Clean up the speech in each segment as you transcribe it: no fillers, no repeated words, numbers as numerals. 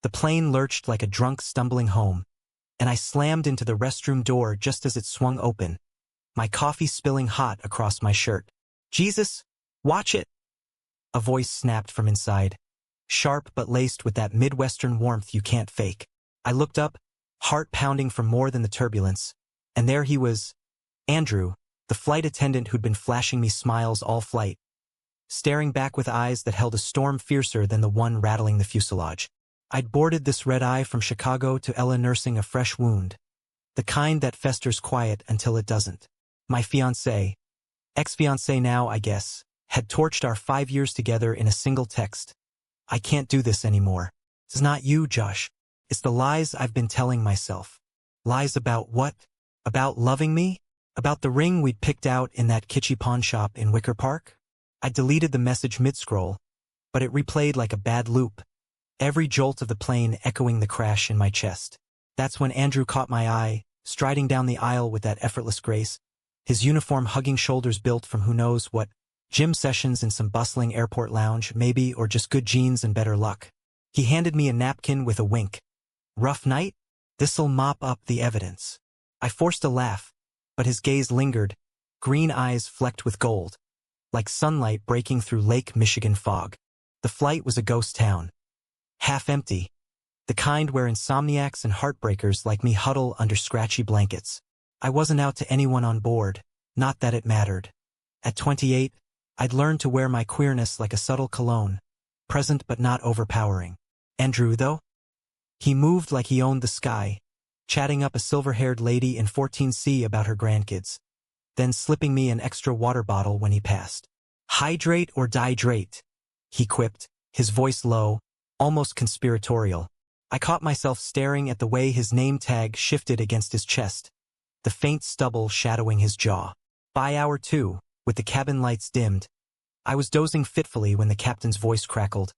The plane lurched like a drunk stumbling home, and I slammed into the restroom door just as it swung open, my coffee spilling hot across my shirt. "Jesus, watch it!" A voice snapped from inside, sharp but laced with that Midwestern warmth you can't fake. I looked up, heart pounding for more than the turbulence, and there he was, Andrew, the flight attendant who'd been flashing me smiles all flight, staring back with eyes that held a storm fiercer than the one rattling the fuselage. I'd boarded this red-eye from Chicago to Ella nursing a fresh wound, the kind that festers quiet until it doesn't. My fiancé, ex-fiancé now, I guess, had torched our 5 years together in a single text. "I can't do this anymore. It's not you, Josh. It's the lies I've been telling myself." Lies about what? About loving me? About the ring we'd picked out in that kitschy pawn shop in Wicker Park? I deleted the message mid-scroll, but it replayed like a bad loop, every jolt of the plane echoing the crash in my chest. That's when Andrew caught my eye, striding down the aisle with that effortless grace, his uniform hugging shoulders built from who knows what, gym sessions in some bustling airport lounge, maybe, or just good genes and better luck. He handed me a napkin with a wink. "Rough night? This'll mop up the evidence." I forced a laugh, but his gaze lingered, green eyes flecked with gold, like sunlight breaking through Lake Michigan fog. The flight was a ghost town. Half empty, the kind where insomniacs and heartbreakers like me huddle under scratchy blankets. I wasn't out to anyone on board, not that it mattered. At 28, I'd learned to wear my queerness like a subtle cologne, present but not overpowering. Andrew, though? He moved like he owned the sky, chatting up a silver-haired lady in 14C about her grandkids, then slipping me an extra water bottle when he passed. "Hydrate or dihydrate," he quipped, his voice low, almost conspiratorial. I caught myself staring at the way his name tag shifted against his chest, the faint stubble shadowing his jaw. By hour 2, with the cabin lights dimmed, I was dozing fitfully when the captain's voice crackled.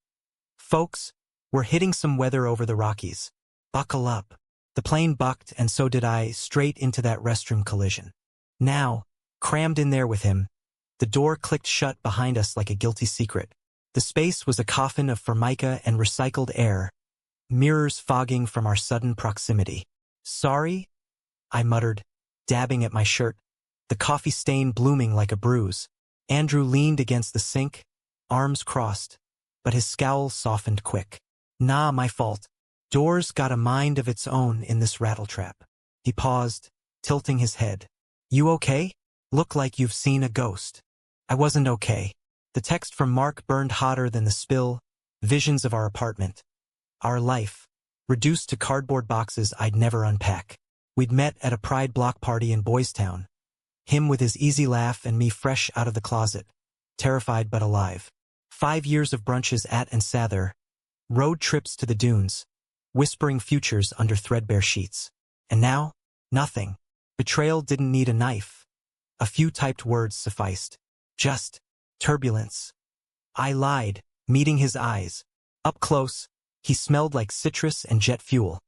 "Folks, we're hitting some weather over the Rockies. Buckle up." The plane bucked, and so did I, straight into that restroom collision. Now, crammed in there with him, the door clicked shut behind us like a guilty secret. The space was a coffin of formica and recycled air, mirrors fogging from our sudden proximity. "Sorry?" I muttered, dabbing at my shirt, the coffee stain blooming like a bruise. Andrew leaned against the sink, arms crossed, but his scowl softened quick. "Nah, my fault. Door's got a mind of its own in this rattletrap." He paused, tilting his head. "You okay? Look like you've seen a ghost." I wasn't okay. The text from Mark burned hotter than the spill, visions of our apartment. Our life, reduced to cardboard boxes I'd never unpack. We'd met at a Pride block party in Boys Town, him with his easy laugh and me fresh out of the closet, terrified but alive. 5 years of brunches at and Sather, road trips to the dunes, whispering futures under threadbare sheets. And now, nothing. Betrayal didn't need a knife. A few typed words sufficed. Just turbulence. I lied, meeting his eyes. Up close, he smelled like citrus and jet fuel.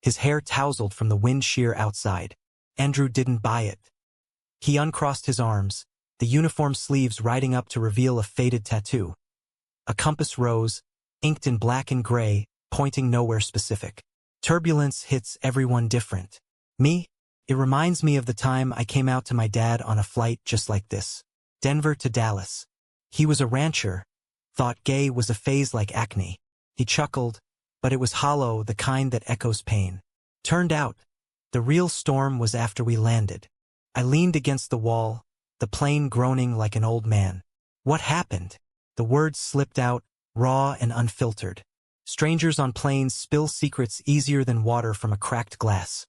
His hair tousled from the wind shear outside. Andrew didn't buy it. He uncrossed his arms, the uniform sleeves riding up to reveal a faded tattoo. A compass rose, inked in black and gray, pointing nowhere specific. Turbulence hits everyone different. Me? It reminds me of the time I came out to my dad on a flight just like this. Denver to Dallas. He was a rancher, thought gay was a phase like acne. He chuckled, but it was hollow, the kind that echoes pain. Turned out, the real storm was after we landed. I leaned against the wall, the plane groaning like an old man. "What happened?" The words slipped out, raw and unfiltered. Strangers on planes spill secrets easier than water from a cracked glass.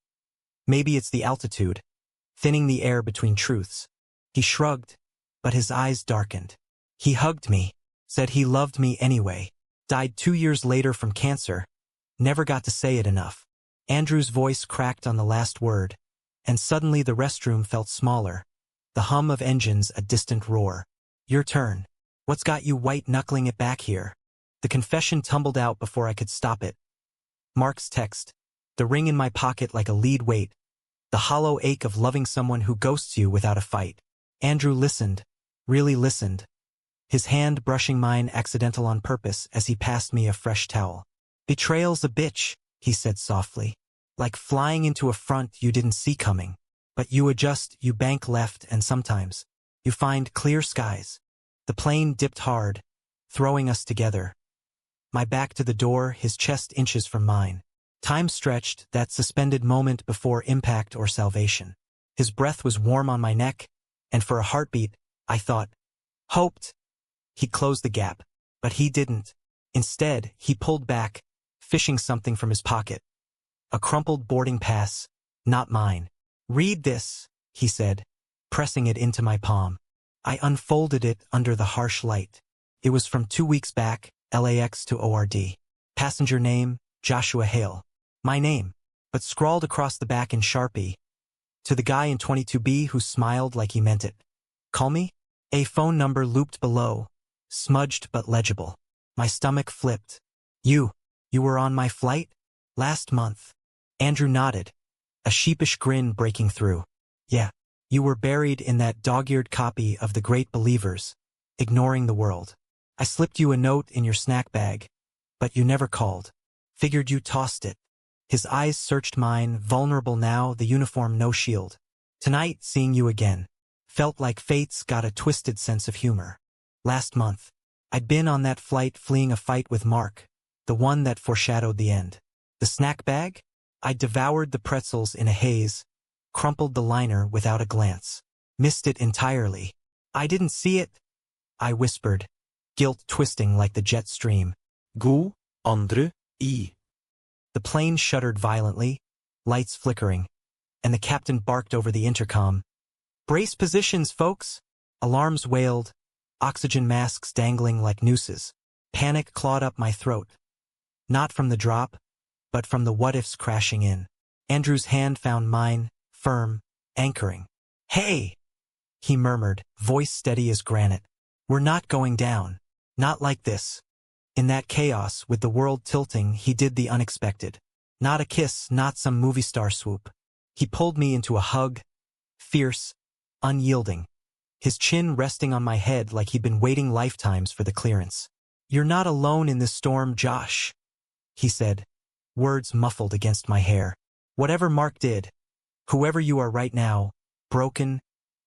Maybe it's the altitude, thinning the air between truths. He shrugged, but his eyes darkened. He hugged me, said he loved me anyway. Died 2 years later from cancer. Never got to say it enough. Andrew's voice cracked on the last word, and suddenly the restroom felt smaller, the hum of engines a distant roar. "Your turn. What's got you white-knuckling it back here?" The confession tumbled out before I could stop it. Mark's text, the ring in my pocket like a lead weight, the hollow ache of loving someone who ghosts you without a fight. Andrew listened, really listened, his hand brushing mine accidental on purpose as he passed me a fresh towel. Betrayal's a bitch, he said softly. Like flying into a front you didn't see coming. But you adjust, you bank left, and sometimes you find clear skies. The plane dipped hard, throwing us together. My back to the door, his chest inches from mine. Time stretched, that suspended moment before impact or salvation. His breath was warm on my neck, and for a heartbeat, I thought, hoped. He closed the gap, but he didn't. Instead, he pulled back, fishing something from his pocket. A crumpled boarding pass, not mine. Read this, he said, pressing it into my palm. I unfolded it under the harsh light. It was from 2 weeks back, LAX to ORD. Passenger name, Joshua Hale. My name, but scrawled across the back in Sharpie. To the guy in 22B who smiled like he meant it. Call me? A phone number looped below, smudged but legible. My stomach flipped. You were on my flight? Last month. Andrew nodded, a sheepish grin breaking through. Yeah, you were buried in that dog-eared copy of The Great Believers, ignoring the world. I slipped you a note in your snack bag, but you never called. Figured you tossed it. His eyes searched mine, vulnerable now, the uniform no shield. Tonight, seeing you again, felt like fate's got a twisted sense of humor. Last month, I'd been on that flight fleeing a fight with Mark, the one that foreshadowed the end. The snack bag? I devoured the pretzels in a haze, crumpled the liner without a glance. Missed it entirely. I didn't see it, I whispered, guilt twisting like the jet stream. God andre I. The plane shuddered violently, lights flickering, and the captain barked over the intercom. Brace positions, folks! Alarms wailed, oxygen masks dangling like nooses. Panic clawed up my throat. Not from the drop, but from the what-ifs crashing in. Andrew's hand found mine, firm, anchoring. Hey! He murmured, voice steady as granite. We're not going down. Not like this. In that chaos, with the world tilting, he did the unexpected. Not a kiss, not some movie star swoop. He pulled me into a hug, fierce, unyielding. His chin resting on my head like he'd been waiting lifetimes for the clearance. You're not alone in this storm, Josh, he said, words muffled against my hair. Whatever Mark did, whoever you are right now, broken,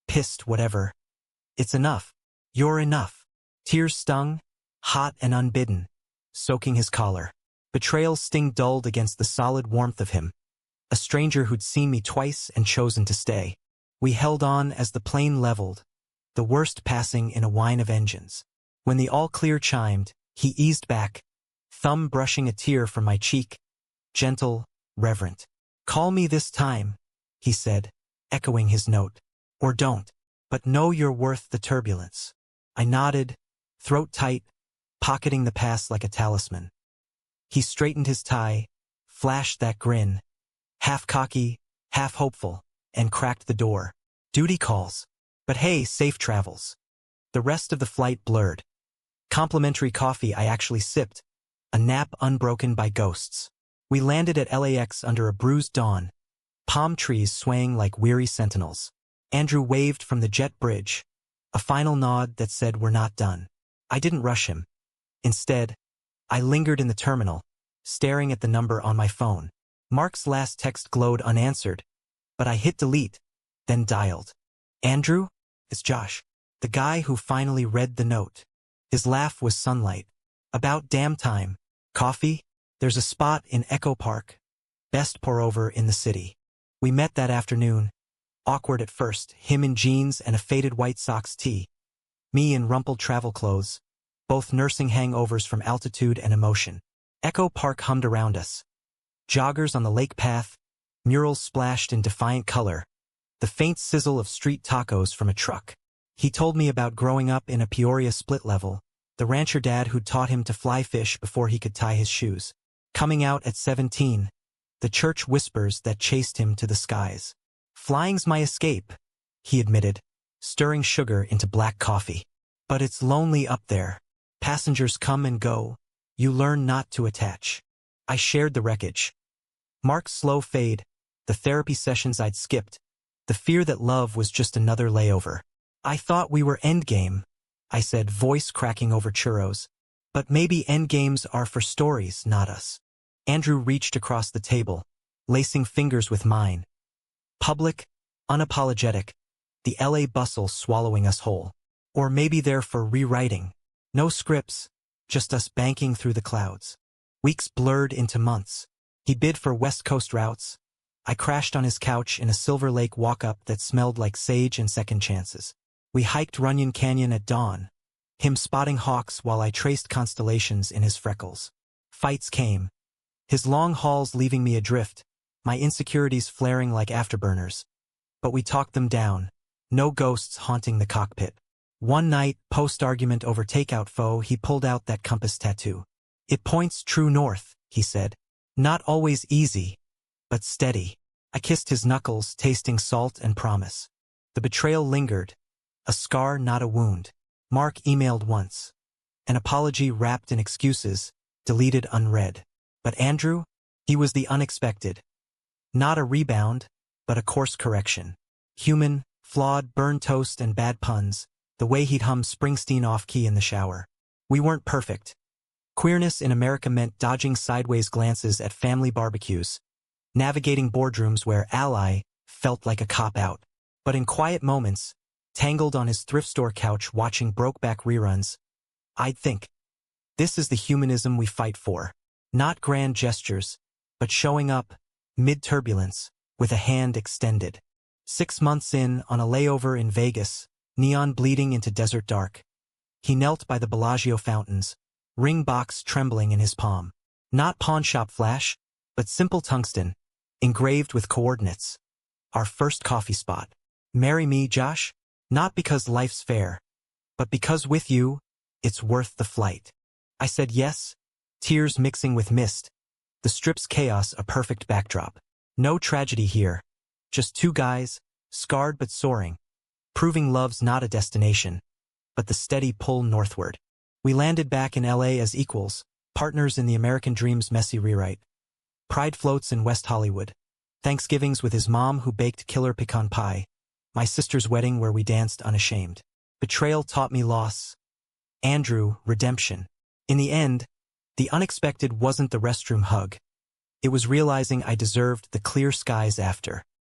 pissed, whatever, it's enough. You're enough. Tears stung, hot and unbidden, soaking his collar. Betrayal's sting dulled against the solid warmth of him. A stranger who'd seen me twice and chosen to stay. We held on as the plane leveled, the worst passing in a whine of engines. When the all-clear chimed, he eased back, thumb brushing a tear from my cheek, gentle, reverent. Call me this time, he said, echoing his note. Or don't, but know you're worth the turbulence. I nodded, throat tight, pocketing the past like a talisman. He straightened his tie, flashed that grin, half cocky, half hopeful, and cracked the door. Duty calls. But hey, safe travels. The rest of the flight blurred. Complimentary coffee I actually sipped, a nap unbroken by ghosts. We landed at LAX under a bruised dawn, palm trees swaying like weary sentinels. Andrew waved from the jet bridge, a final nod that said we're not done. I didn't rush him. Instead, I lingered in the terminal, staring at the number on my phone. Mark's last text glowed unanswered, but I hit delete, then dialed. Andrew? It's Josh, the guy who finally read the note. His laugh was sunlight. About damn time. Coffee? There's a spot in Echo Park. Best pour over in the city. We met that afternoon. Awkward at first, him in jeans and a faded White Sox tee. Me in rumpled travel clothes, both nursing hangovers from altitude and emotion. Echo Park hummed around us. Joggers on the lake path, murals splashed in defiant color, the faint sizzle of street tacos from a truck. He told me about growing up in a Peoria split level, the rancher dad who taught him to fly fish before he could tie his shoes. Coming out at 17, the church whispers that chased him to the skies. Flying's my escape, he admitted, stirring sugar into black coffee. But it's lonely up there. Passengers come and go. You learn not to attach. I shared the wreckage. Mark's slow fade, the therapy sessions I'd skipped, the fear that love was just another layover. I thought we were endgame, I said, voice cracking over churros. But maybe endgames are for stories, not us. Andrew reached across the table, lacing fingers with mine. Public, unapologetic, the LA bustle swallowing us whole. Or maybe they're for rewriting. No scripts, just us banking through the clouds. Weeks blurred into months. He bid for West Coast routes. I crashed on his couch in a Silver Lake walk-up that smelled like sage and second chances. We hiked Runyon Canyon at dawn, him spotting hawks while I traced constellations in his freckles. Fights came, his long hauls leaving me adrift, my insecurities flaring like afterburners. But we talked them down, no ghosts haunting the cockpit. One night, post-argument over takeout pho, he pulled out that compass tattoo. It points true north, he said. Not always easy, but steady. I kissed his knuckles, tasting salt and promise. The betrayal lingered, a scar, not a wound. Mark emailed once. An apology wrapped in excuses, deleted unread. But Andrew? He was the unexpected. Not a rebound, but a course correction. Human, flawed, burned toast and bad puns, the way he'd hum Springsteen off-key in the shower. We weren't perfect. Queerness in America meant dodging sideways glances at family barbecues, navigating boardrooms where ally felt like a cop-out. But in quiet moments, tangled on his thrift store couch watching Brokeback reruns, I'd think, this is the humanism we fight for. Not grand gestures, but showing up, mid-turbulence, with a hand extended. 6 months in, on a layover in Vegas, neon bleeding into desert dark. He knelt by the Bellagio fountains, ring box trembling in his palm. Not pawnshop flash, but simple tungsten, engraved with coordinates. Our first coffee spot. Marry me, Josh? Not because life's fair, but because with you, it's worth the flight. I said yes, tears mixing with mist. The strip's chaos a perfect backdrop. No tragedy here. Just two guys, scarred but soaring, proving love's not a destination, but the steady pull northward. We landed back in LA as equals, partners in the American dream's messy rewrite. Pride floats in West Hollywood. Thanksgivings with his mom who baked killer pecan pie. My sister's wedding where we danced unashamed. Betrayal taught me loss. Andrew, redemption. In the end, the unexpected wasn't the restroom hug. It was realizing I deserved the clear skies after.